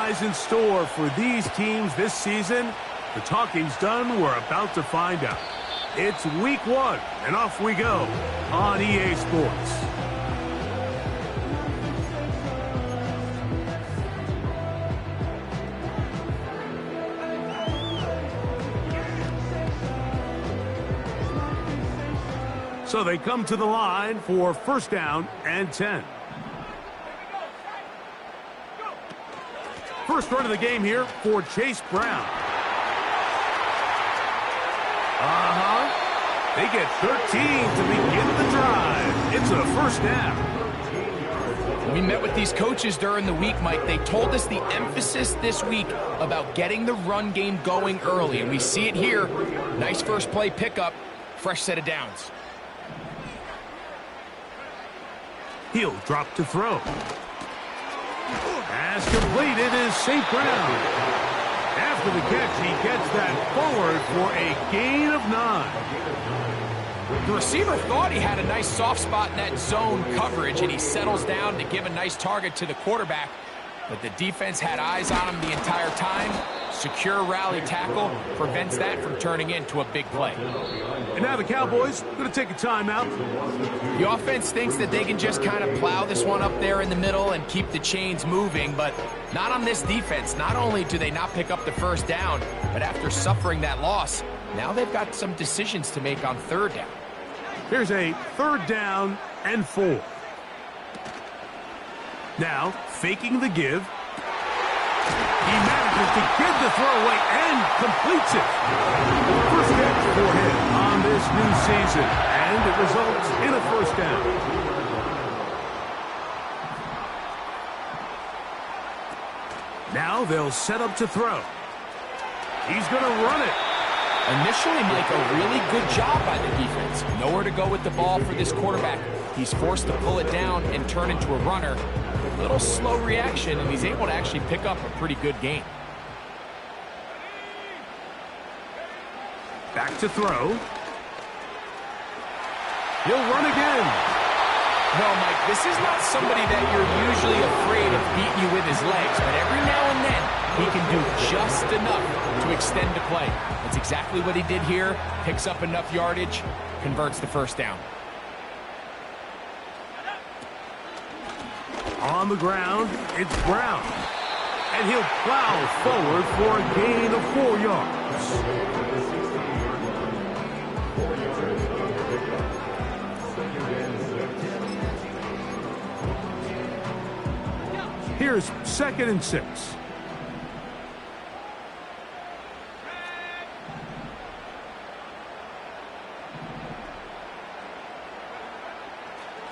lies in store for these teams this season? The talking's done. We're about to find out. It's week 1, and off we go on EA Sports. So they come to the line for first down and 10. First run of the game here for Chase Brown. They get 13 to begin the drive. It's a first down. We met with these coaches during the week, Mike. They told us the emphasis this week about getting the run game going early, and we see it here. Nice first play pickup, fresh set of downs. He'll drop to throw. Pass completed is St. Brown. After the catch, he gets that forward for a gain of 9. The receiver thought he had a nice soft spot in that zone coverage, and he settles down to give a nice target to the quarterback. But the defense had eyes on him the entire time. Secure rally tackle prevents that from turning into a big play. And now the Cowboys going to take a timeout. The offense thinks that they can just kind of plow this one up there in the middle and keep the chains moving, but not on this defense. Not only do they not pick up the first down, but after suffering that loss, now they've got some decisions to make on third down. Here's a third down and 4. Now, faking the give. He manages to get the throw away and completes it. First catch for him on this new season, and it results in a first down. Now they'll set up to throw. He's going to run it. Initially, Mike, a really good job by the defense. Nowhere to go with the ball for this quarterback. He's forced to pull it down and turn into a runner. A little slow reaction, and he's able to actually pick up a pretty good gain. Back to throw. He'll run again. No, Mike, this is not somebody that you're usually afraid of beating you with his legs, but every now and then he can do just enough to extend the play. That's exactly what he did here. Picks up enough yardage, converts the first down. On the ground, it's Brown. And he'll plow forward for a gain of 4 yards. Here's 2nd and 6.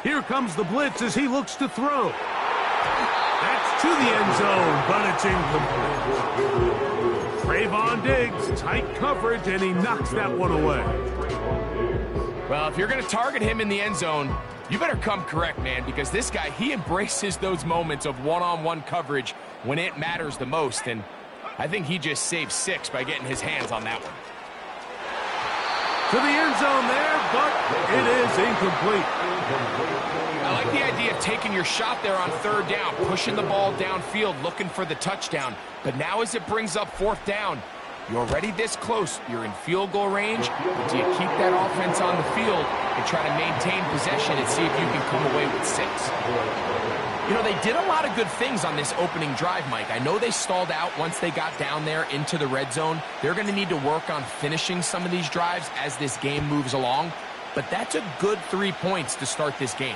Here comes the blitz as he looks to throw. That's to the end zone, but it's incomplete. Trayvon Diggs, tight coverage, and he knocks that one away. Well, if you're going to target him in the end zone, you better come correct, man, because this guy, he embraces those moments of one-on-one coverage when it matters the most, and I think he just saved 6 by getting his hands on that one. To the end zone there, but it is incomplete. I like the idea of taking your shot there on third down, pushing the ball downfield, looking for the touchdown. But now as it brings up 4th down, you're already this close. You're in field goal range, but do you keep that offense on the field and try to maintain possession and see if you can come away with 6? You know, they did a lot of good things on this opening drive, Mike. I know they stalled out once they got down there into the red zone. They're going to need to work on finishing some of these drives as this game moves along. But that's a good 3 points to start this game.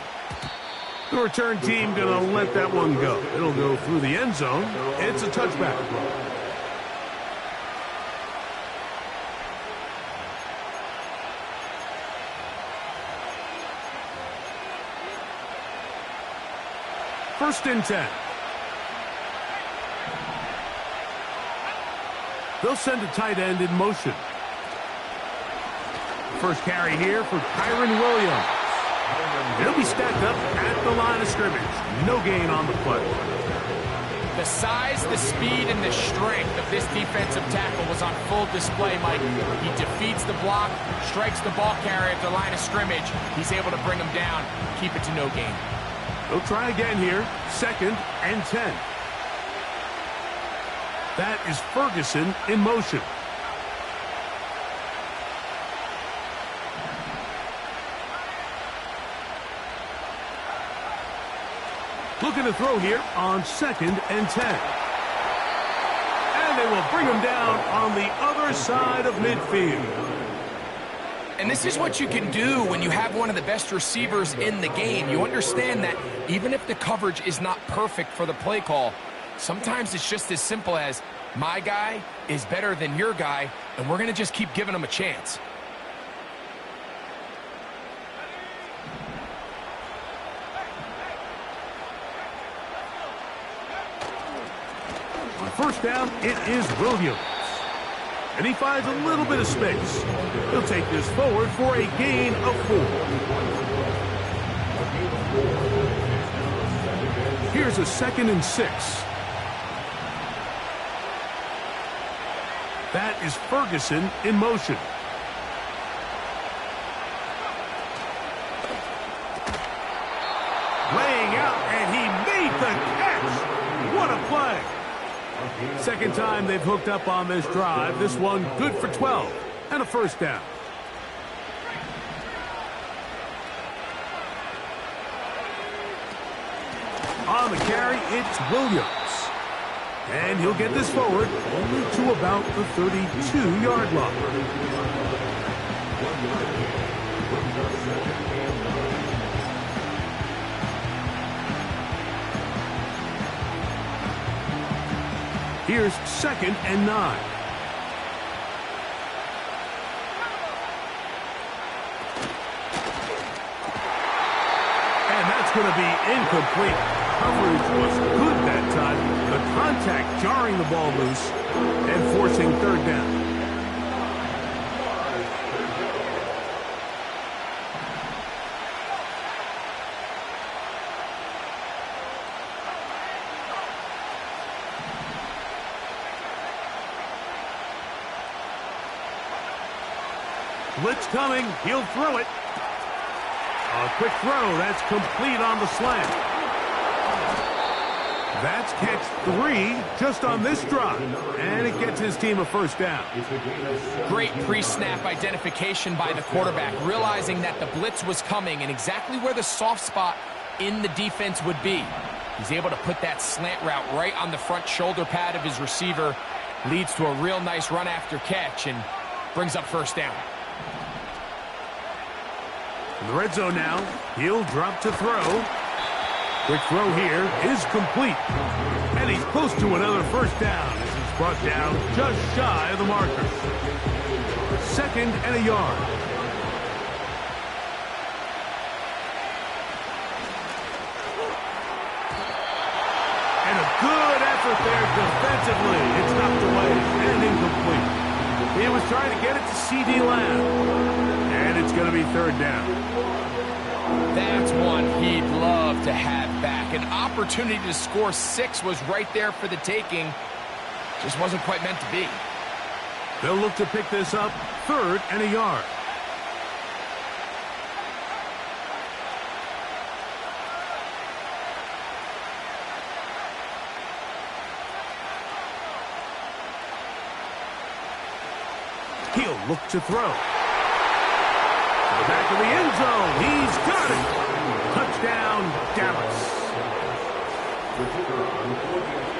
The return team going to let that one go. It'll go through the end zone. It's a touchback. First and 10. They'll send a tight end in motion. First carry here for Kyren Williams. He'll be stacked up at the line of scrimmage. No gain on the play. The size, the speed, and the strength of this defensive tackle was on full display, Mike. He defeats the block, strikes the ball carrier at the line of scrimmage. He's able to bring him down, keep it to no gain. They'll try again here. 2nd and 10. That is Ferguson in motion. Looking to throw here on 2nd and 10. And they will bring him down on the other side of midfield. And this is what you can do when you have one of the best receivers in the game. You understand that even if the coverage is not perfect for the play call, sometimes it's just as simple as, my guy is better than your guy, and we're going to just keep giving him a chance. On 1st down, it is Williams. And he finds a little bit of space. He'll take this forward for a gain of 4. Here's a 2nd and 6. That is Ferguson in motion. Laying out, and he made the catch. What a play. 2nd time they've hooked up on this drive. This one good for 12 and a 1st down. On the carry, it's Williams. And he'll get this forward only to about the 32-yard line. Here's 2nd and 9. And that's going to be incomplete. Coverage was good that time. The contact jarring the ball loose and forcing 3rd down. Blitz coming. He'll throw it. A quick throw. That's complete on the slant. That's catch 3 just on this drive. And it gets his team a 1st down. Great pre-snap identification by the quarterback, realizing that the blitz was coming and exactly where the soft spot in the defense would be. He's able to put that slant route right on the front shoulder pad of his receiver. Leads to a real nice run after catch and brings up 1st down. In the red zone now, he'll drop to throw. Quick throw here is complete. And he's close to another 1st down as he's brought down just shy of the marker. 2nd and a yard. And a good effort there defensively. It's knocked away and incomplete. He was trying to get it to C.D. Lamb. And it's going to be 3rd down. That's one he'd love to have back. An opportunity to score 6 was right there for the taking. Just wasn't quite meant to be. They'll look to pick this up 3rd and a yard. He'll look to throw. Back of the end zone. He's got it. Touchdown, Dallas.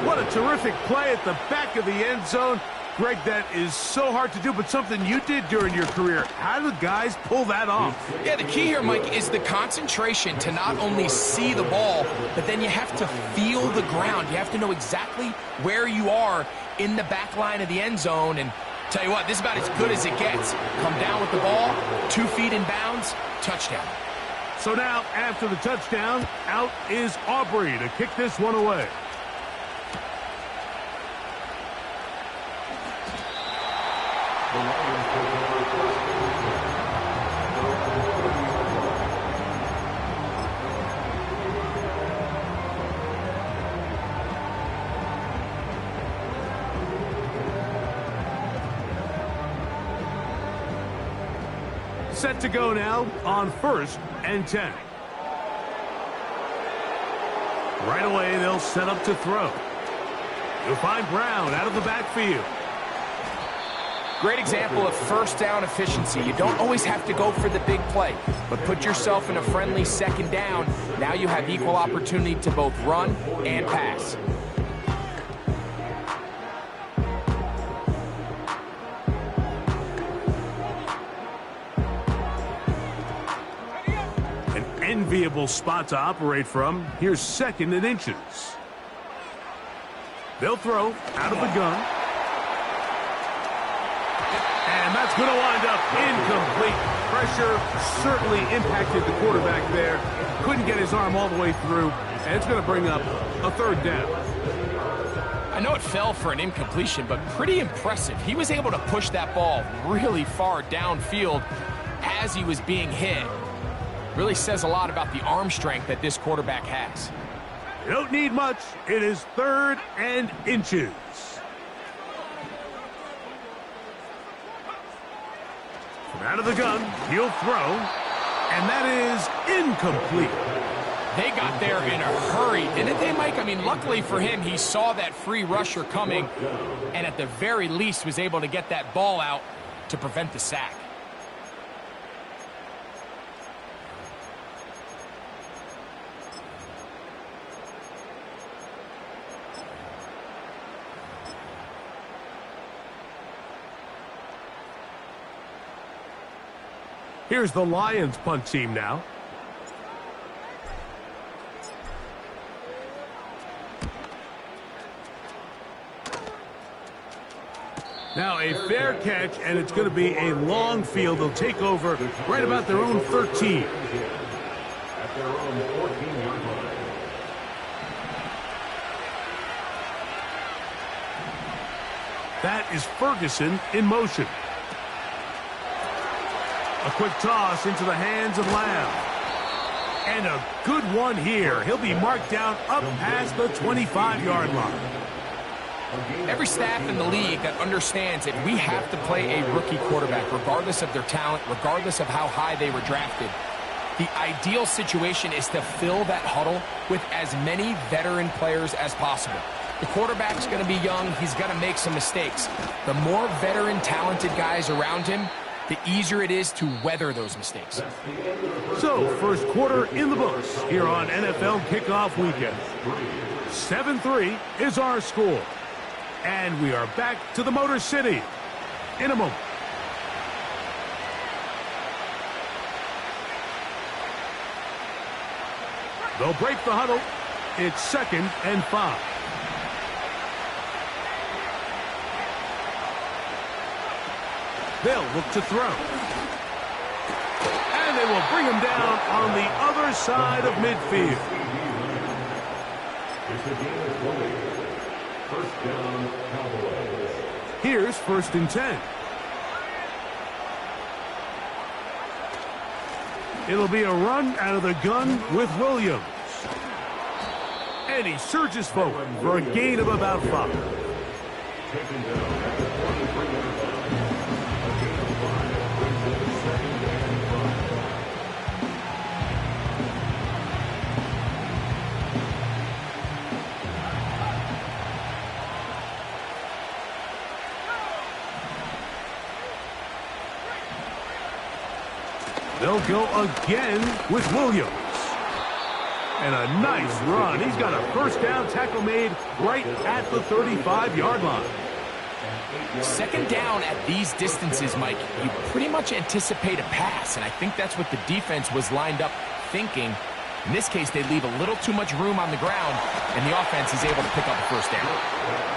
What a terrific play at the back of the end zone. Greg, that is so hard to do, but something you did during your career. How do guys pull that off? Yeah, the key here, Mike, is the concentration to not only see the ball, but then you have to feel the ground. You have to know exactly where you are in the back line of the end zone. And tell you what, this is about as good as it gets. Come down with the ball, 2 feet in bounds, touchdown. So now, after the touchdown, out is Aubrey to kick this one away. Set to go now on 1st and 10. Right away, they'll set up to throw. You'll find Brown out of the backfield. Great example of first down efficiency. You don't always have to go for the big play, but put yourself in a friendly second down. Now you have equal opportunity to both run and pass. An enviable spot to operate from. Here's 2nd and inches. They'll throw out of the gun. And that's going to wind up incomplete. Pressure certainly impacted the quarterback there. Couldn't get his arm all the way through, and it's going to bring up a 3rd down. I know it fell for an incompletion, but pretty impressive. He was able to push that ball really far downfield as he was being hit. Really says a lot about the arm strength that this quarterback has. You don't need much. It is 3rd and inches. From out of the gun, he'll throw, and that is incomplete. They got there in a hurry, didn't they, Mike? I mean, luckily for him, he saw that free rusher coming, and at the very least was able to get that ball out to prevent the sack. Here's the Lions punt team now. Now a fair catch, and it's going to be a long field. They'll take over right about their own 13. At their own 14-yard line. That is Ferguson in motion. A quick toss into the hands of Lamb. And a good one here. He'll be marked down up past the 25-yard line. Every staff in the league that understands that we have to play a rookie quarterback, regardless of their talent, regardless of how high they were drafted. The ideal situation is to fill that huddle with as many veteran players as possible. The quarterback's going to be young. He's going to make some mistakes. The more veteran, talented guys around him, the easier it is to weather those mistakes. So, first quarter in the books here on NFL Kickoff Weekend. 7-3 is our score. And we are back to the Motor City in a moment. They'll break the huddle. It's 2nd and 5. They'll look to throw. And they will bring him down on the other side of midfield. First down, Cowboys. Here's 1st and 10. It'll be a run out of the gun with Williams. And he surges forward for a gain of about 5. Taken down at the 23-yard line. A gain of 5 brings it 2nd and 5. They'll go again with Williams. And a nice run. He's got a first down tackle made right at the 35-yard line. Second down at these distances, Mike, you pretty much anticipate a pass, and I think that's what the defense was lined up thinking. In this case, they leave a little too much room on the ground, and the offense is able to pick up a first down.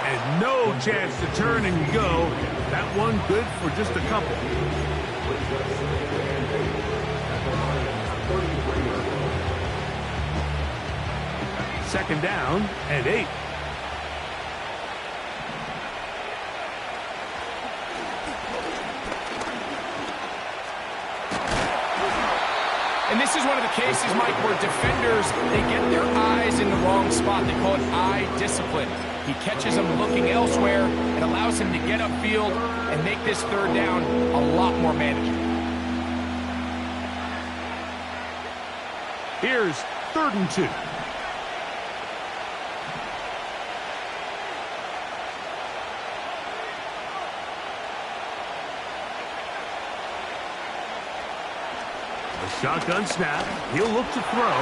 And no chance to turn and go. That one good for just a couple. Second down and 8. And this is one of the cases, Mike, where defenders, they get their eyes in the wrong spot. They call it eye discipline. He catches them looking elsewhere and allows him to get upfield and make this third down a lot more manageable. Here's 3rd and 2. shotgun snap. He'll look to throw.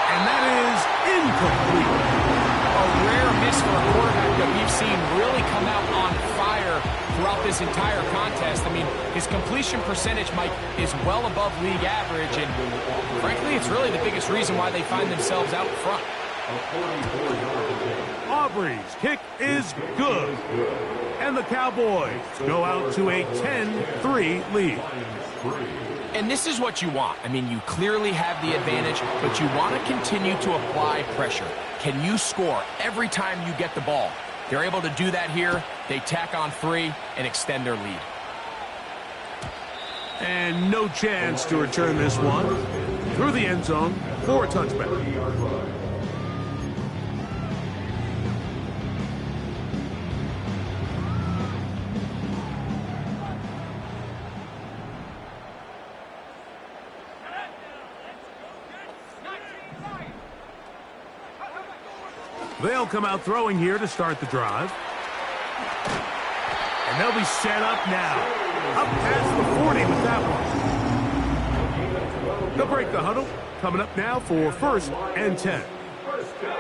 And that is incomplete. A rare miss for a quarterback that we've seen really come out on fire throughout this entire contest. I mean, his completion percentage, Mike, is well above league average, and frankly, it's really the biggest reason why they find themselves out front. Aubrey's kick is good. And the Cowboys go out to a 10-3 lead. And this is what you want. I mean, you clearly have the advantage, but you want to continue to apply pressure. Can you score every time you get the ball? They're able to do that here. They tack on 3 and extend their lead. And no chance to return this one. Through the end zone for a touchback. They'll come out throwing here to start the drive. And they'll be set up now. Up past the 40 with that one. They'll break the huddle. Coming up now for 1st and 10. First down.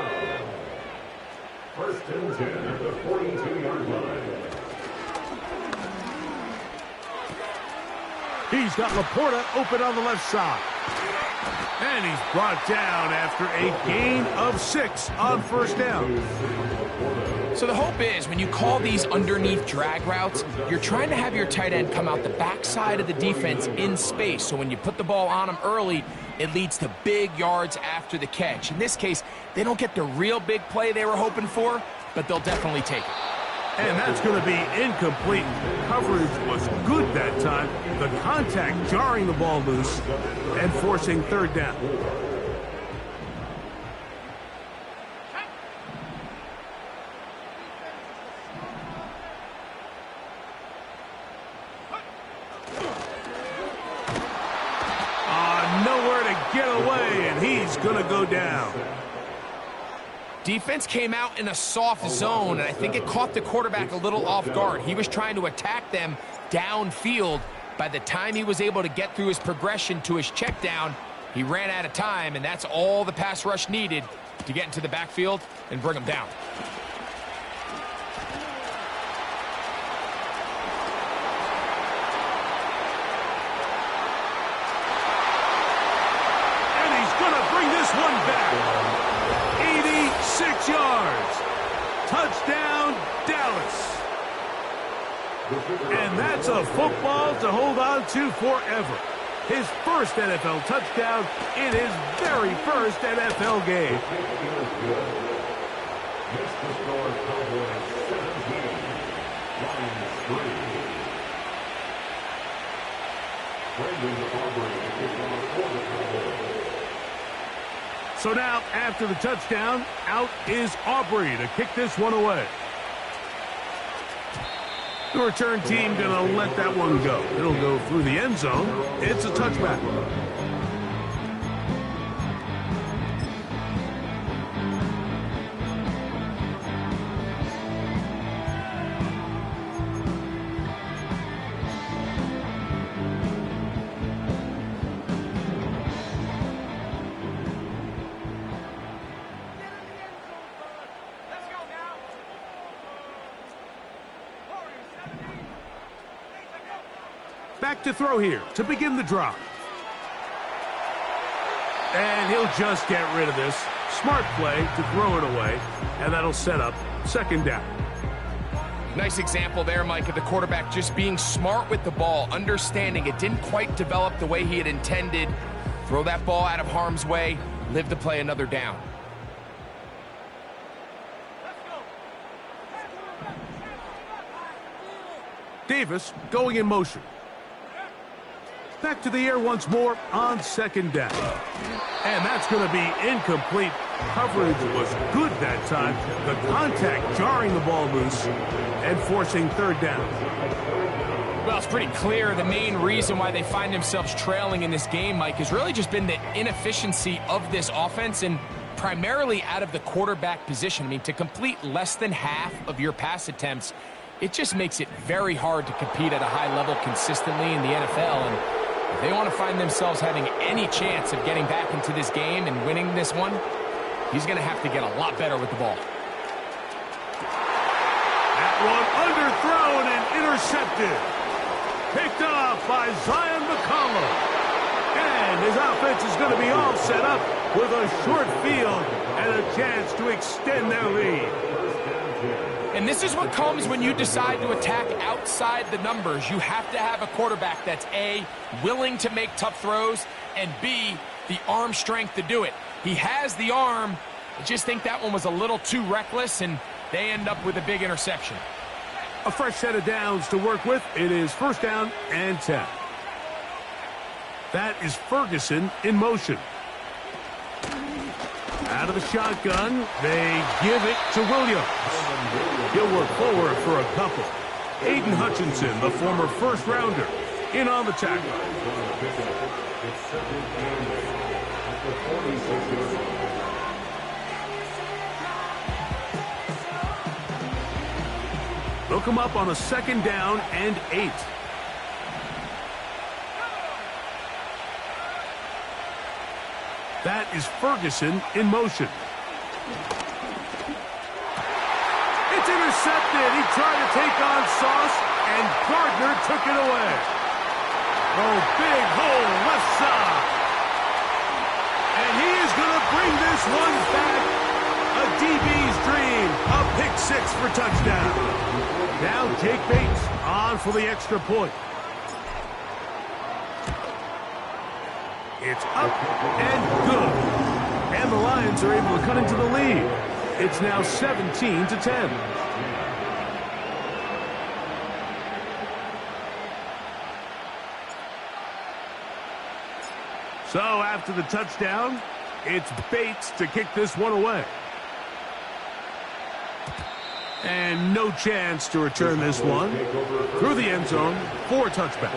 1st and 10 at the 42-yard line. He's got Laporta open on the left side. And he's brought down after a gain of 6 on 1st down. So the hope is when you call these underneath drag routes, you're trying to have your tight end come out the backside of the defense in space. So when you put the ball on him early, it leads to big yards after the catch. In this case, they don't get the real big play they were hoping for, but they'll definitely take it. And that's going to be incomplete. Coverage was good that time. The contact jarring the ball loose and forcing 3rd down. Nowhere to get away, and he's going to go down. Defense came out in a soft zone, and I think it caught the quarterback a little off guard. He was trying to attack them downfield. By the time he was able to get through his progression to his check down, he ran out of time, and that's all the pass rush needed to get into the backfield and bring him down. And he's going to bring this one back. 86 yards. Touchdown, Dallas. And that's a football to hold on to forever. His first NFL touchdown in his very first NFL game. So now, after the touchdown, out is Aubrey to kick this one away. The return team going to let that one go. It'll go through the end zone. It's a touchback. Back to throw here to begin the drive. And he'll just get rid of this. Smart play to throw it away, and that'll set up 2nd down. Nice example there, Mike, of the quarterback just being smart with the ball, understanding it didn't quite develop the way he had intended. Throw that ball out of harm's way, live to play another down. Davis going in motion. Back to the air once more on 2nd down. And that's going to be incomplete. Coverage was good that time. The contact jarring the ball loose and forcing 3rd down. Well, it's pretty clear the main reason why they find themselves trailing in this game, Mike, has really just been the inefficiency of this offense and primarily out of the quarterback position. I mean, to complete less than half of your pass attempts, it just makes it very hard to compete at a high level consistently in the NFL. And If they want to find themselves having any chance of getting back into this game and winning this one, he's going to have to get a lot better with the ball. That one underthrown and intercepted. Picked off by Zion McCollum. And his offense is going to be all set up with a short field and a chance to extend their lead. And this is what comes when you decide to attack outside the numbers. You have to have a quarterback that's A, willing to make tough throws, and B, the arm strength to do it. He has the arm. I just think that one was a little too reckless, and they end up with a big interception. A fresh set of downs to work with. It is first down and 10. That is Ferguson in motion. Out of the shotgun, they give it to Williams. He'll work forward for a couple. Aiden Hutchinson, the former first-rounder, in on the tackle. They'll come up on a second down and 8. That is Ferguson in motion. It's intercepted. He tried to take on Sauce, and Gardner took it away. Oh, big hole left side. And he is going to bring this one back. A DB's dream. A pick 6 for touchdown. Now Jake Bates on for the extra point. It's up and good. And the Lions are able to cut into the lead. It's now 17-10. So after the touchdown, it's Bates to kick this one away. And no chance to return this one through the end zone for a touchback.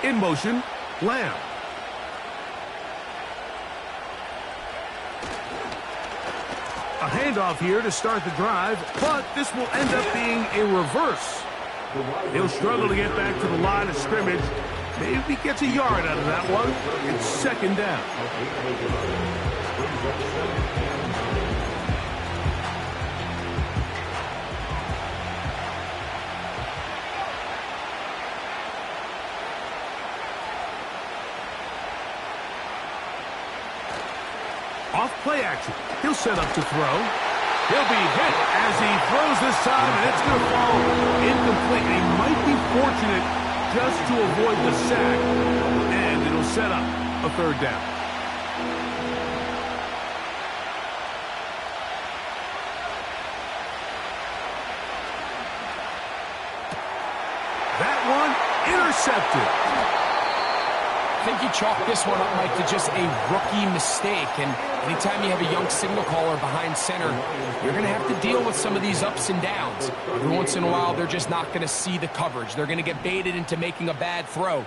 In motion, Lamb. A handoff here to start the drive, but this will end up being a reverse. He'll struggle to get back to the line of scrimmage. Maybe gets a yard out of that one. It's second down. Off play action. He'll set up to throw. He'll be hit as he throws this time, and it's going to fall incomplete. He might be fortunate just to avoid the sack, and it'll set up a third down. That one intercepted. I think you chalk this one up, Mike, to just a rookie mistake. And anytime you have a young signal caller behind center, you're going to have to deal with some of these ups and downs. Every once in a while, they're just not going to see the coverage. They're going to get baited into making a bad throw.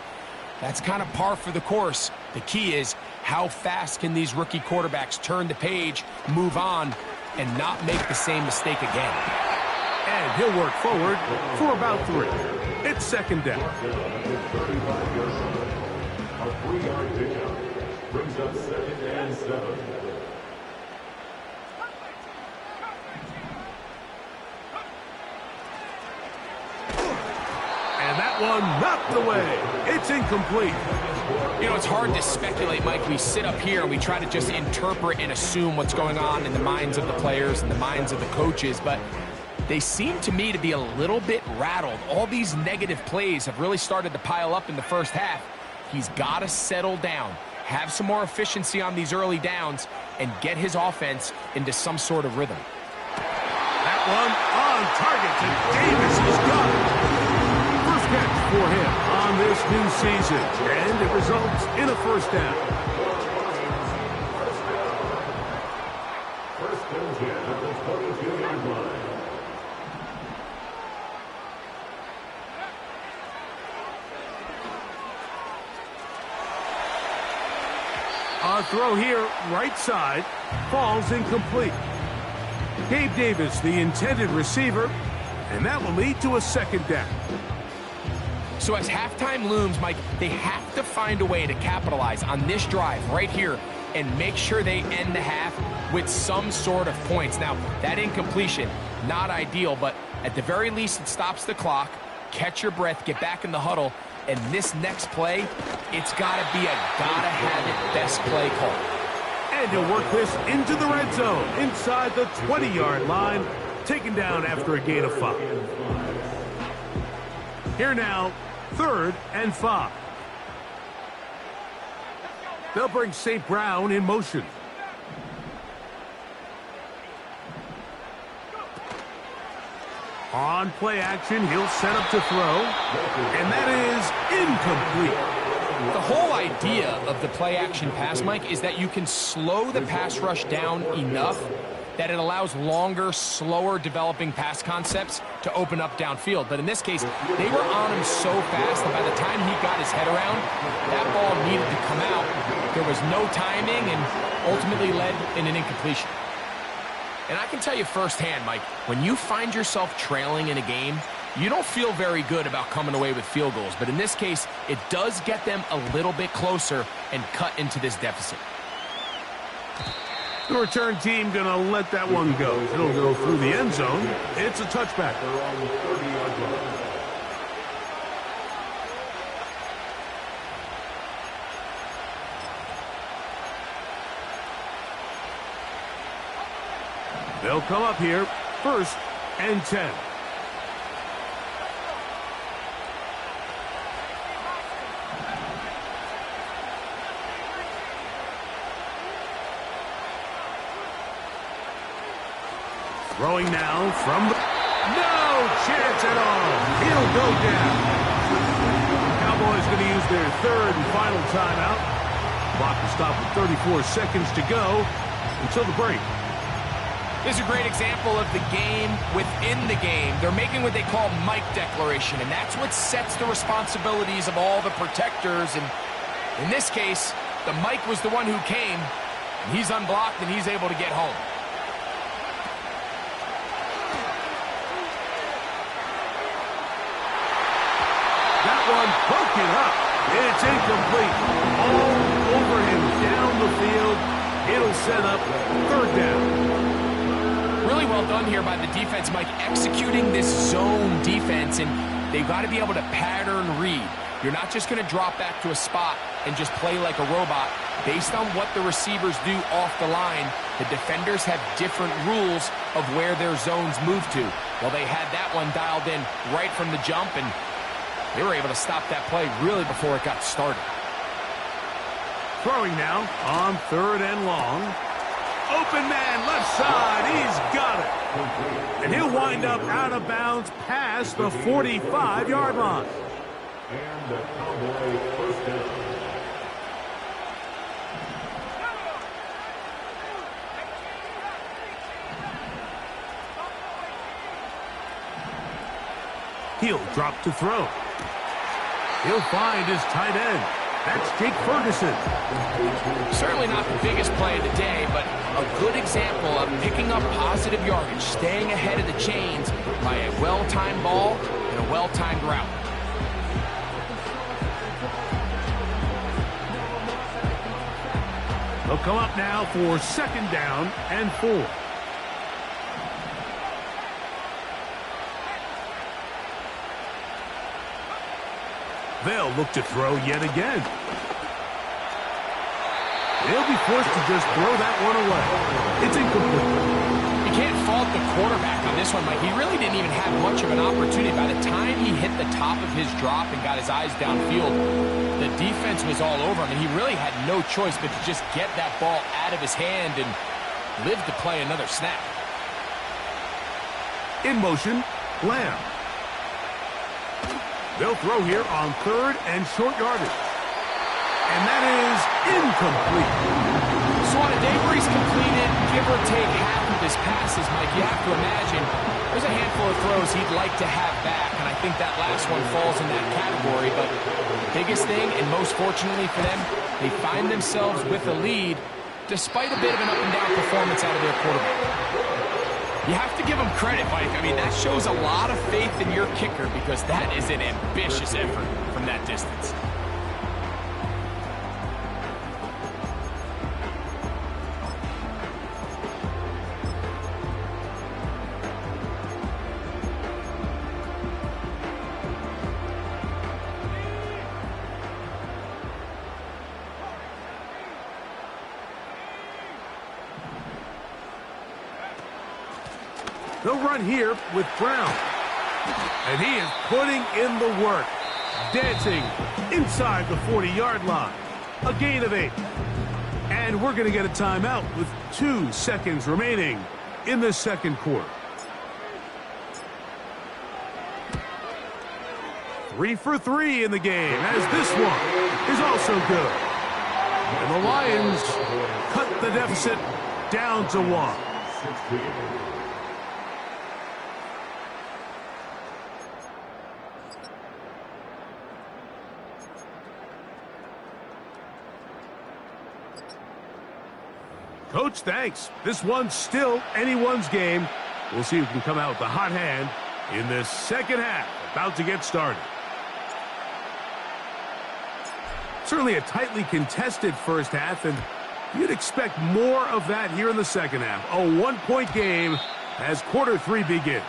That's kind of par for the course. The key is how fast can these rookie quarterbacks turn the page, move on, and not make the same mistake again. And he'll work forward for about 3. It's second down. A 3-yard pickup brings up 2nd and 7. And that one knocked away. It's incomplete. You know, it's hard to speculate, Mike. We sit up here and we try to just interpret and assume what's going on in the minds of the players and the minds of the coaches, but they seem to me to be a little bit rattled. All these negative plays have really started to pile up in the first half. He's got to settle down, have some more efficiency on these early downs, and get his offense into some sort of rhythm. That one on target, and Davis has got it. First catch for him on this new season, and it results in a first down. First and 10 at the 20. A throw here, right side, falls incomplete. Gabe Davis, the intended receiver, and that will lead to a second down. So as halftime looms, Mike, they have to find a way to capitalize on this drive right here and make sure they end the half with some sort of points. Now, that incompletion, not ideal, but at the very least, it stops the clock. Catch your breath, get back in the huddle, and this next play, it's got to be a gotta-have-it best play call. And he'll work this into the red zone, inside the 20-yard line, taken down after a gain of 5. Here now, 3rd and 5. They'll bring St. Brown in motion. On play action, he'll set up to throw, and that is incomplete. The whole idea of the play action pass, Mike, is that you can slow the pass rush down enough that it allows longer, slower developing pass concepts to open up downfield. But in this case, they were on him so fast that by the time he got his head around, that ball needed to come out. There was no timing and ultimately led in an incompletion. And I can tell you firsthand, Mike, when you find yourself trailing in a game, you don't feel very good about coming away with field goals. But in this case, it does get them a little bit closer and cut into this deficit. The return team going to let that one go. It'll go through the end zone. It's a touchback. They'll come up here, 1st and 10. Throwing now from the... No chance at all. He'll go down. Cowboys going to use their 3rd and final timeout. Clock will stop with 34 seconds to go until the break. This is a great example of the game within the game. They're making what they call Mike declaration, and that's what sets the responsibilities of all the protectors. And in this case, the Mike was the one who came. He's unblocked, and he's able to get home. That one broken up. It's incomplete. All over him down the field. It'll set up 3rd down. Really well done here by the defense, Mike, executing this zone defense, and they've got to be able to pattern read. You're not just going to drop back to a spot and just play like a robot. Based on what the receivers do off the line, the defenders have different rules of where their zones move to. Well, they had that one dialed in right from the jump, and they were able to stop that play really before it got started. Throwing now on 3rd and long. Open man, left side, he's got it. And he'll wind up out of bounds past the 45-yard line. And the Cowboy 1st down. He'll drop to throw. He'll find his tight end. That's Jake Ferguson. Certainly not the biggest play of the day, but a good example of picking up positive yardage, staying ahead of the chains by a well-timed ball and a well-timed route. They'll come up now for 2nd down and 4. They'll look to throw yet again. They'll be forced to just throw that one away. It's incomplete. You can't fault the quarterback on this one, Mike. He really didn't even have much of an opportunity. By the time he hit the top of his drop and got his eyes downfield, the defense was all over him, and he really had no choice but to just get that ball out of his hand and live to play another snap. In motion, Lamb. They'll throw here on 3rd and short yardage. And that is incomplete. So on a day where he's completed, give or take half of his passes, Mike, you have to imagine there's a handful of throws he'd like to have back, and I think that last one falls in that category. But the biggest thing, and most fortunately for them, they find themselves with a lead despite a bit of an up-and-down performance out of their quarterback. You have to give him credit, Mike. I mean, that shows a lot of faith in your kicker because that is an ambitious effort from that distance. They'll run here with Brown. And he is putting in the work. Dancing inside the 40-yard line. A gain of 8. And we're going to get a timeout with 2 seconds remaining in the second quarter. 3 for 3 in the game, as this one is also good. And the Lions cut the deficit down to 1. Coach, thanks. This one's still anyone's game. We'll see who can come out with the hot hand in this second half. About to get started. Certainly a tightly contested first half, and you'd expect more of that here in the second half. A 1-point game as quarter 3 begins.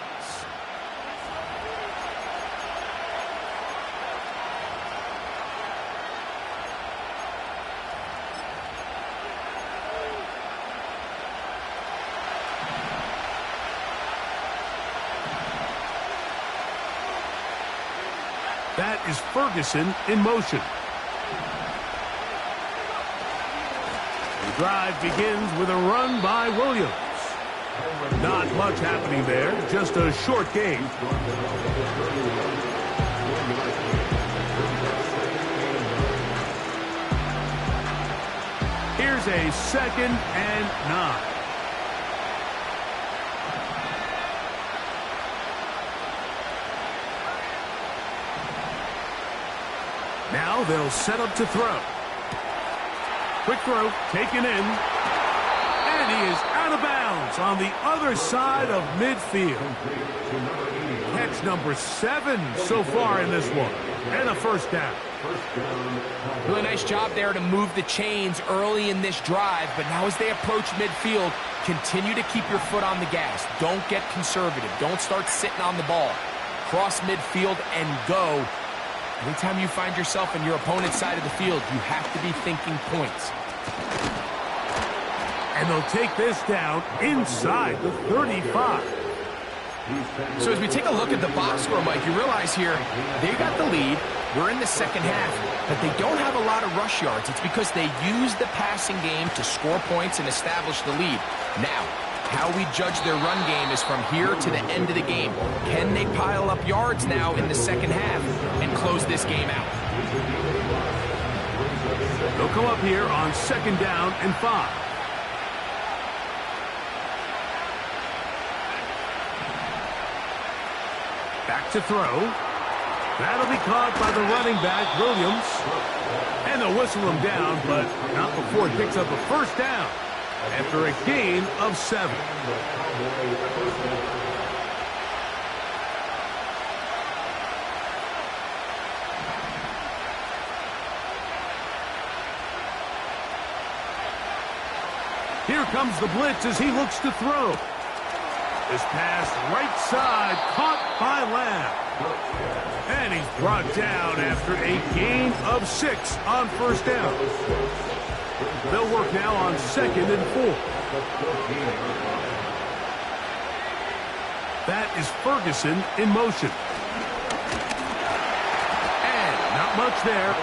That is Ferguson in motion. The drive begins with a run by Williams. Not much happening there, just a short gain. Here's a 2nd and 9. Now they'll set up to throw. Quick throw, taken in. And he is out of bounds on the other side of midfield. Catch number 7 so far in this one. And a first down. Really nice job there to move the chains early in this drive, but now as they approach midfield, continue to keep your foot on the gas. Don't get conservative. Don't start sitting on the ball. Cross midfield and go. Anytime you find yourself in your opponent's side of the field, you have to be thinking points. And they'll take this down inside the 35. So as we take a look at the box score, Mike, you realize here, they got the lead. We're in the second half, but they don't have a lot of rush yards. It's because they use the passing game to score points and establish the lead. Now, how we judge their run game is from here to the end of the game. Can they pile up yards now in the second half and close this game out? They'll come up here on 2nd down and 5. Back to throw. That'll be caught by the running back, Williams. And they'll whistle him down, but not before he picks up a first down after a gain of 7. Here comes the blitz as he looks to throw. This pass right side caught by Lamb. And he's brought down after a gain of 6 on first down. They'll work now on 2nd and 4. That is Ferguson in motion. And not much there.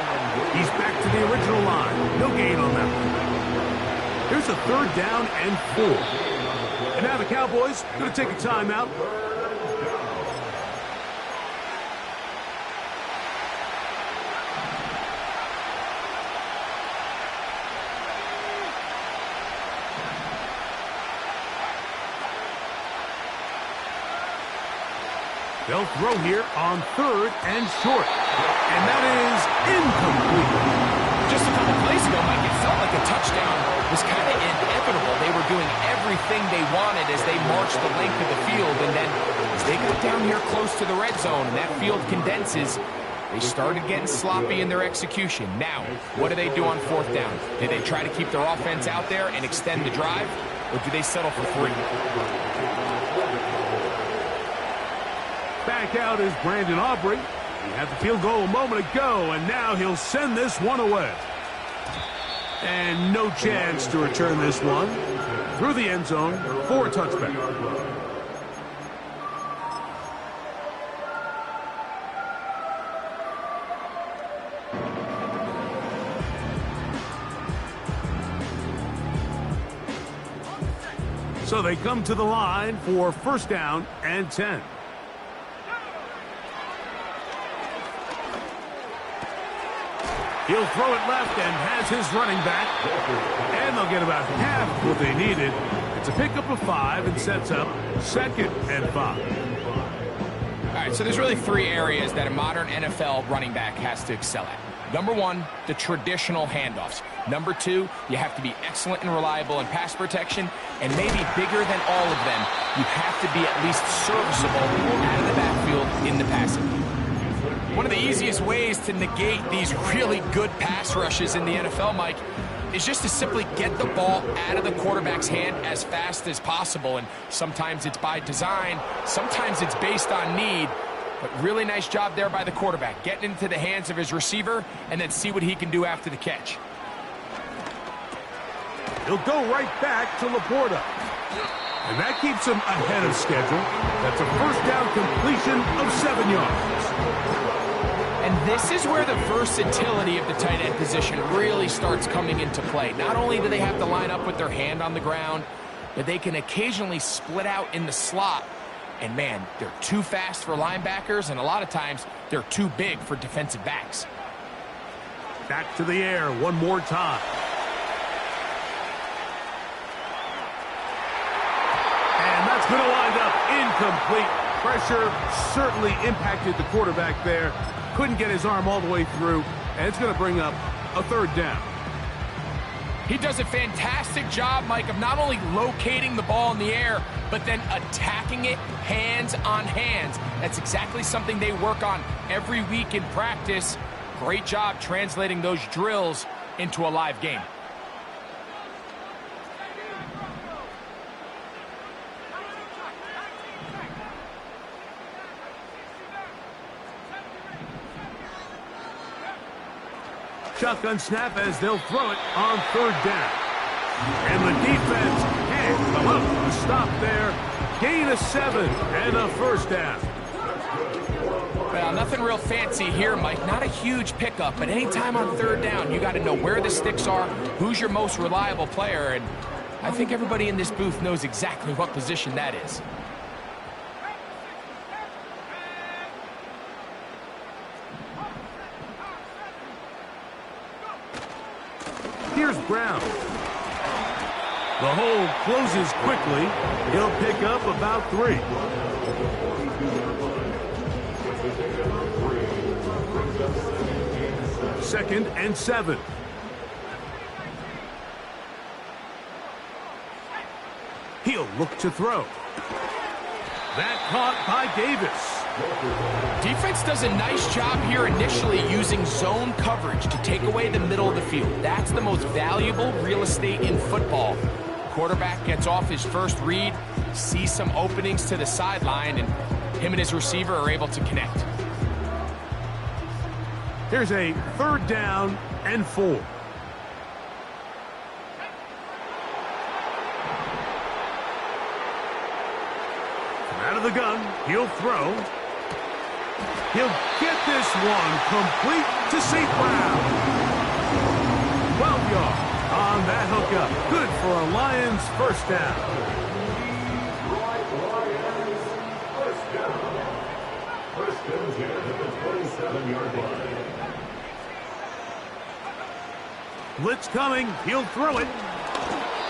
He's back to the original line. No gain on that one. Here's a 3rd down and 4. And now the Cowboys going to take a timeout. They'll throw here on 3rd and short. And that is incomplete. Just a couple plays ago, Mike, it felt like a touchdown was kind of inevitable. They were doing everything they wanted as they marched the length of the field. And then as they got down here close to the red zone and that field condenses, they started getting sloppy in their execution. Now, what do they do on 4th down? Do they try to keep their offense out there and extend the drive? Or do they settle for 3? Back out is Brandon Aubrey. He had the field goal a moment ago, and now he'll send this one away. And no chance to return this one through the end zone for a touchback. So they come to the line for 1st down and 10. He'll throw it left and has his running back. And they'll get about half what they needed. It's a pickup of 5 and sets up 2nd and 5. All right, so there's really 3 areas that a modern NFL running back has to excel at. Number 1, the traditional handoffs. Number 2, you have to be excellent and reliable in pass protection. And maybe bigger than all of them, you have to be at least serviceable out of the backfield in the passing game. One of the easiest ways to negate these really good pass rushes in the NFL, Mike, is just to simply get the ball out of the quarterback's hand as fast as possible. And sometimes it's by design, sometimes it's based on need. But really nice job there by the quarterback, getting into the hands of his receiver and then see what he can do after the catch. He'll go right back to Laporta. And that keeps him ahead of schedule. That's a 1st down completion of 7 yards. And this is where the versatility of the tight end position really starts coming into play. Not only do they have to line up with their hand on the ground, but they can occasionally split out in the slot. And man, they're too fast for linebackers, and a lot of times they're too big for defensive backs. Back to the air one more time. And that's going to wind up incomplete. Pressure certainly impacted the quarterback there. Couldn't get his arm all the way through, and it's going to bring up a 3rd down. He does a fantastic job, Mike, of not only locating the ball in the air, but then attacking it hands on hands. That's exactly something they work on every week in practice. Great job translating those drills into a live game. Shotgun snap as they'll throw it on 3rd down. And the defense can't come up with a stop there. Gain of 7 and a 1st down. Well, nothing real fancy here, Mike. Not a huge pickup, but anytime on 3rd down, you got to know where the sticks are, who's your most reliable player, and I think everybody in this booth knows exactly what position that is. Here's Brown. The hole closes quickly. He'll pick up about 3. Second and 7. He'll look to throw. That caught by Davis. Defense does a nice job here initially using zone coverage to take away the middle of the field. That's the most valuable real estate in football. Quarterback gets off his first read, sees some openings to the sideline, and him and his receiver are able to connect. Here's a 3rd down and 4. From out of the gun, he'll throw. He'll get this one complete to St. Brown. 12 yards on that hookup. Good for a Lions 1st down. Lions, 1st down. 1st and 10 at the 27-yard line. Blitz coming. He'll throw it.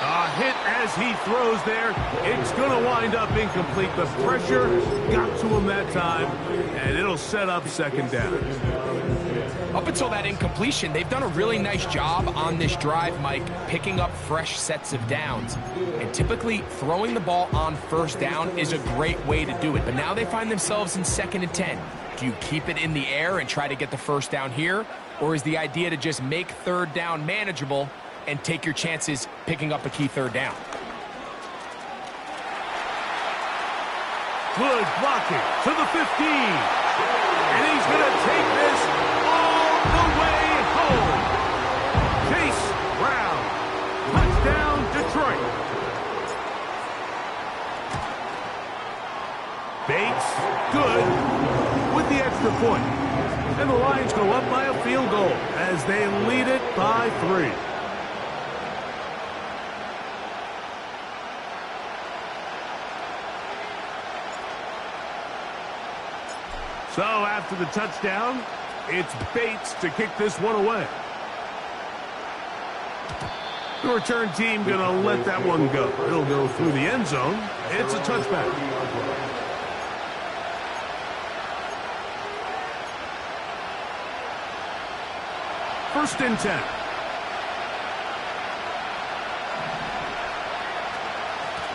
A hit as he throws there. It's going to wind up incomplete. The pressure got to him that time, and it'll set up second down. Up until that incompletion, they've done a really nice job on this drive, Mike, picking up fresh sets of downs. And typically, throwing the ball on first down is a great way to do it. But now they find themselves in 2nd and 10. Do you keep it in the air and try to get the first down here? Or is the idea to just make third down manageable and take your chances picking up a key third down? Good blocking to the 15. And he's going to take this all the way home. Chase Brown. Touchdown, Detroit. Bates, good with the extra point. And the Lions go up by a field goal as they lead it by 3. So after the touchdown, it's Bates to kick this one away. The return team going to let that one go. It'll go through the end zone. It's a touchback. First and 10.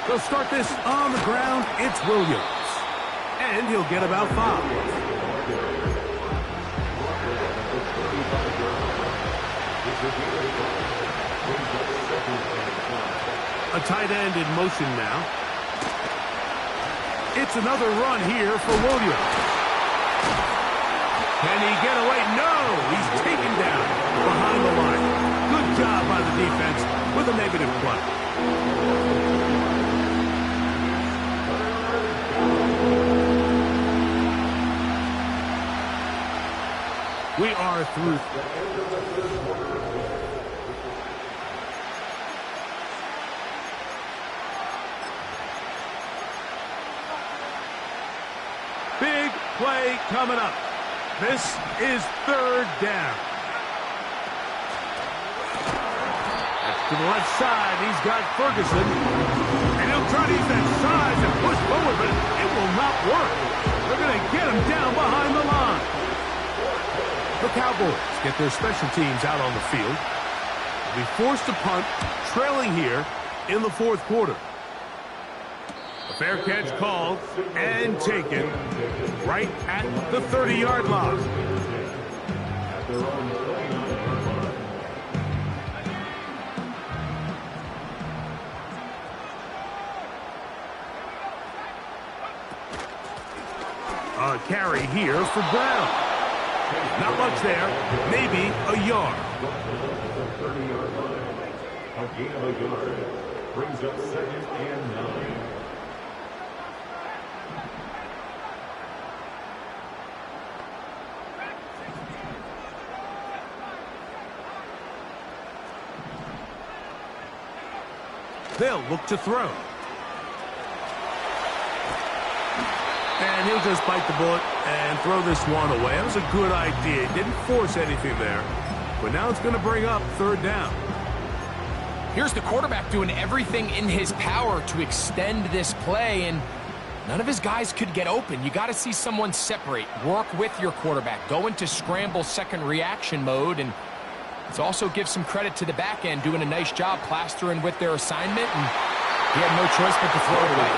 They'll start this on the ground. It's Williams. And he'll get about 5. A tight end in motion now. It's another run here for Williams. Can he get away? No! He's taken down behind the line. Good job by the defense with a negative play. We are through. Big play coming up. This is third down. That's to the left side. He's got Ferguson. And he'll try to use that size and push forward, but it will not work. They're going to get him down behind the line. The Cowboys get their special teams out on the field. They'll be forced to punt, trailing here in the 4th quarter. A fair catch called and taken right at the 30-yard line. A carry here for Brown. Not much there, maybe a yard. The 30-yard line. A gain of a yard brings up 2nd and 9. They'll look to throw. And he'll just bite the bullet and throw this one away. That was a good idea. Didn't force anything there. But now it's going to bring up third down. Here's the quarterback doing everything in his power to extend this play, and none of his guys could get open. You got to see someone separate, work with your quarterback, go into scramble second reaction mode, and it also gives some credit to the back end doing a nice job plastering with their assignment, and he had no choice but to throw it away.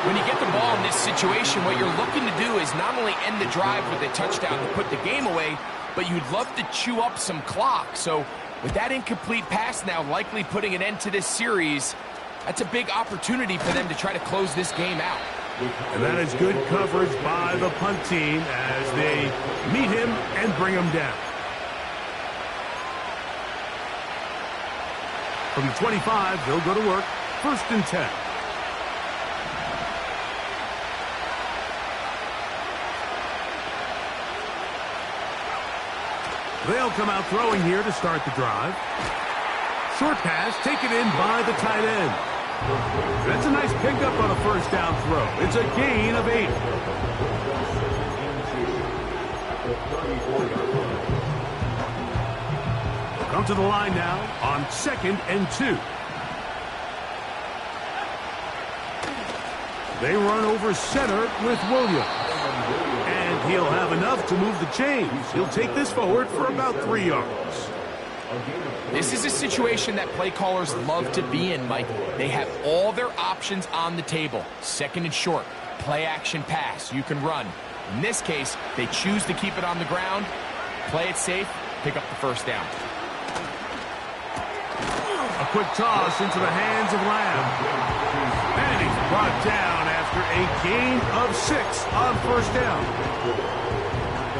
When you get the ball in this situation, what you're looking to do is not only end the drive with a touchdown to put the game away, but you'd love to chew up some clock. So with that incomplete pass now likely putting an end to this series, that's a big opportunity for them to try to close this game out. And that is good coverage by the punt team as they meet him and bring him down. From the 25, they'll go to work. First and 10. They'll come out throwing here to start the drive. Short pass taken in by the tight end. That's a nice pickup on a first down throw. It's a gain of 8. Come to the line now on 2nd and 2. They run over center with Williams. And he'll have enough to move the chains. He'll take this forward for about 3 yards. This is a situation that play callers love to be in, Mike. They have all their options on the table. Second and short, play action pass, you can run. In this case, they choose to keep it on the ground, play it safe, pick up the first down. A quick toss into the hands of Lamb. And he's brought down after a gain of 6 on first down.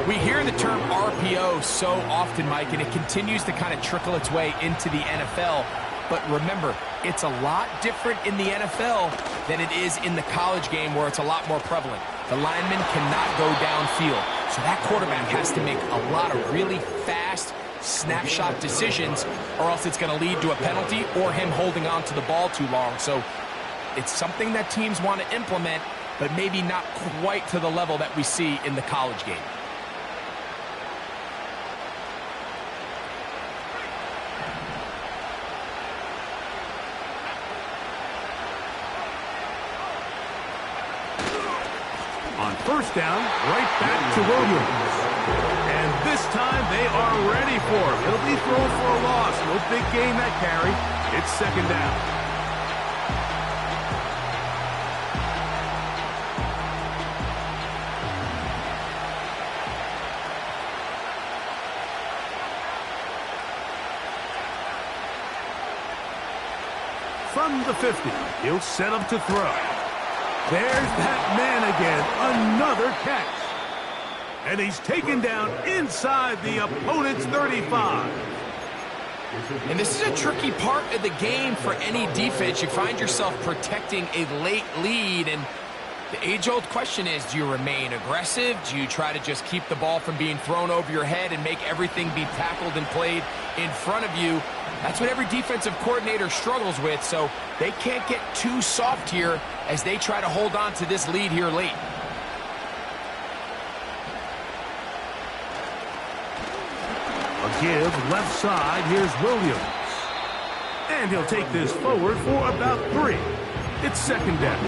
We hear the term RPO so often, Mike, and it continues to kind of trickle its way into the NFL. But remember, it's a lot different in the NFL than it is in the college game where it's a lot more prevalent. The lineman cannot go downfield, so that quarterback has to make a lot of really fast snapshot decisions, or else it's going to lead to a penalty or him holding on to the ball too long. So it's something that teams want to implement, but maybe not quite to the level that we see in the college game. On first down, right back to Williams. And this time they are ready for him. It'll be thrown for a loss. No big gain that carry. It's second down. From the 50, he'll set up to throw. There's that man again, another catch. And he's taken down inside the opponent's 35. And this is a tricky part of the game for any defense. You find yourself protecting a late lead, and the age-old question is, do you remain aggressive? Do you try to just keep the ball from being thrown over your head and make everything be tackled and played in front of you? That's what every defensive coordinator struggles with, so they can't get too soft here as they try to hold on to this lead here late. A give left side, here's Williams. And he'll take this forward for about 3. It's second down.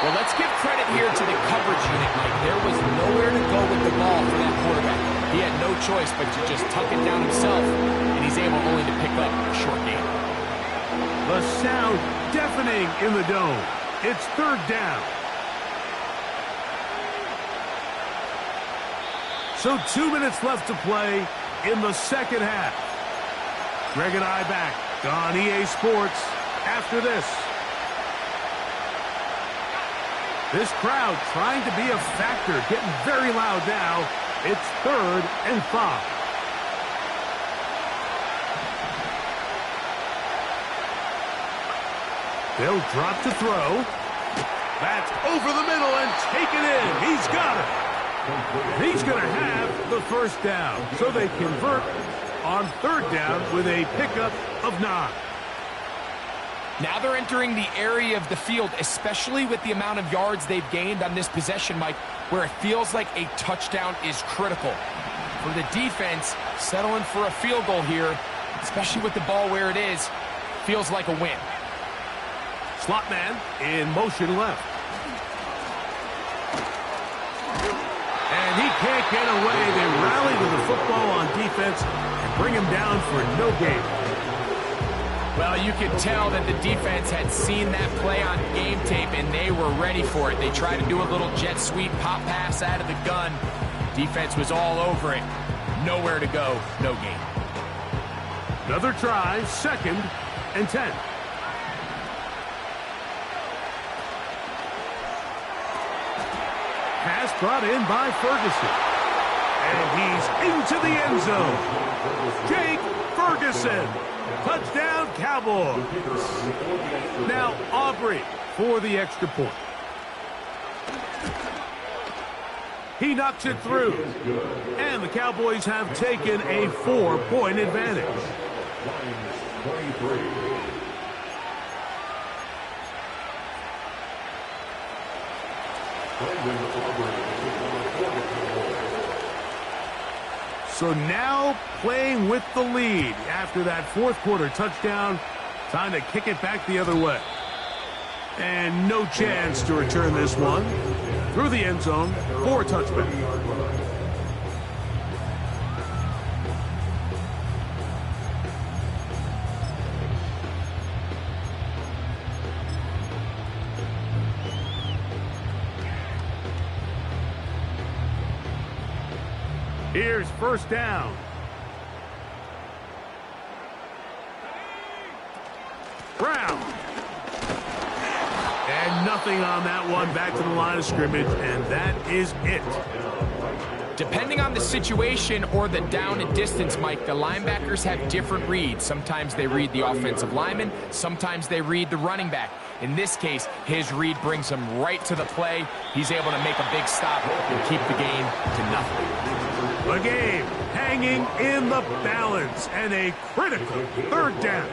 Well, let's give credit here to the coverage unit, Mike. There was nowhere to go with the ball for that quarterback. He had no choice but to just tuck it down himself, and he's able only to pick up a short gain. The sound deafening in the dome. It's third down. So 2 minutes left to play in the second half. Greg and I back on EA Sports after this. This crowd trying to be a factor, getting very loud now. It's 3rd and 5. They'll drop to throw. That's over the middle and taken in. He's got it. He's going to have the first down. So they convert on 3rd down with a pickup of 9. Now they're entering the area of the field, especially with the amount of yards they've gained on this possession, Mike, where it feels like a touchdown is critical. For the defense, settling for a field goal here, especially with the ball where it is, feels like a win. Slot man in motion left. And he can't get away. They rally to the football on defense and bring him down for no gain. Well, you could tell that the defense had seen that play on game tape, and they were ready for it. They tried to do a little jet sweep pop pass out of the gun. Defense was all over it. Nowhere to go, no gain. Another try, 2nd and 10. Pass brought in by Ferguson. And he's into the end zone. Jake Ferguson. Touchdown, Cowboys. Now Aubrey for the extra point. He knocks it through. And the Cowboys have taken a 4-point advantage. Lions 23. So now playing with the lead after that fourth quarter touchdown. Time to kick it back the other way. And no chance to return this one. Through the end zone for a touchback. Here's first down. Brown. And nothing on that one. Back to the line of scrimmage, and that is it. Depending on the situation or the down and distance, Mike, the linebackers have different reads. Sometimes they read the offensive lineman. Sometimes they read the running back. In this case, his read brings him right to the play. He's able to make a big stop and keep the game to nothing. The game hanging in the balance, and a critical third down.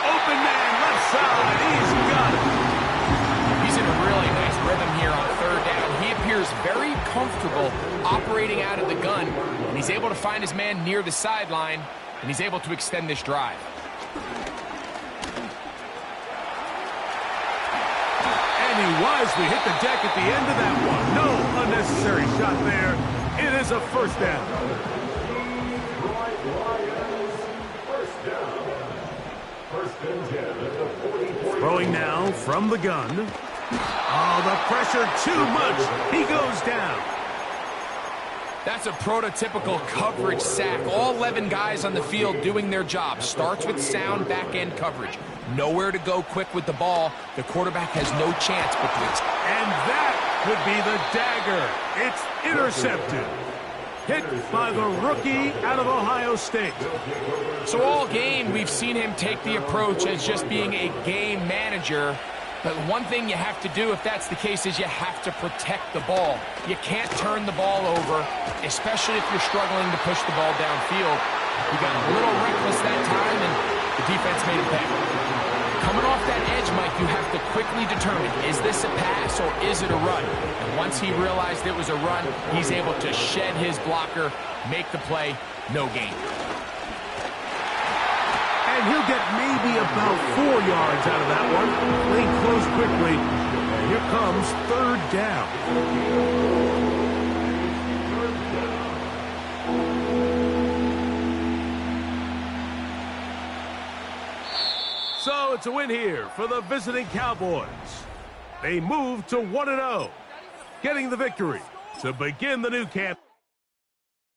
Open man, left side, he's got it. He's in a really nice rhythm here on third down. He appears very comfortable operating out of the gun, and he's able to find his man near the sideline, and he's able to extend this drive. And he wisely hit the deck at the end of that one. No unnecessary shot there. It is a first down. Throwing now from the gun. Oh, the pressure too much. He goes down. That's a prototypical coverage sack. All 11 guys on the field doing their job. Starts with sound back-end coverage. Nowhere to go quick with the ball. The quarterback has no chance but to expect. And that could be the dagger. It's intercepted. Hit by the rookie out of Ohio State. So all game, we've seen him take the approach as just being a game manager. But one thing you have to do if that's the case is you have to protect the ball. You can't turn the ball over, especially if you're struggling to push the ball downfield. He got a little reckless that time, and the defense made him pay. Coming off that edge, Mike, you have to quickly determine, is this a pass or is it a run? And once he realized it was a run, he's able to shed his blocker, make the play, no gain. And he'll get maybe about 4 yards out of that one. Playing close quickly. And here comes third down. So it's a win here for the visiting Cowboys. They move to 1-0, getting the victory to begin the new camp.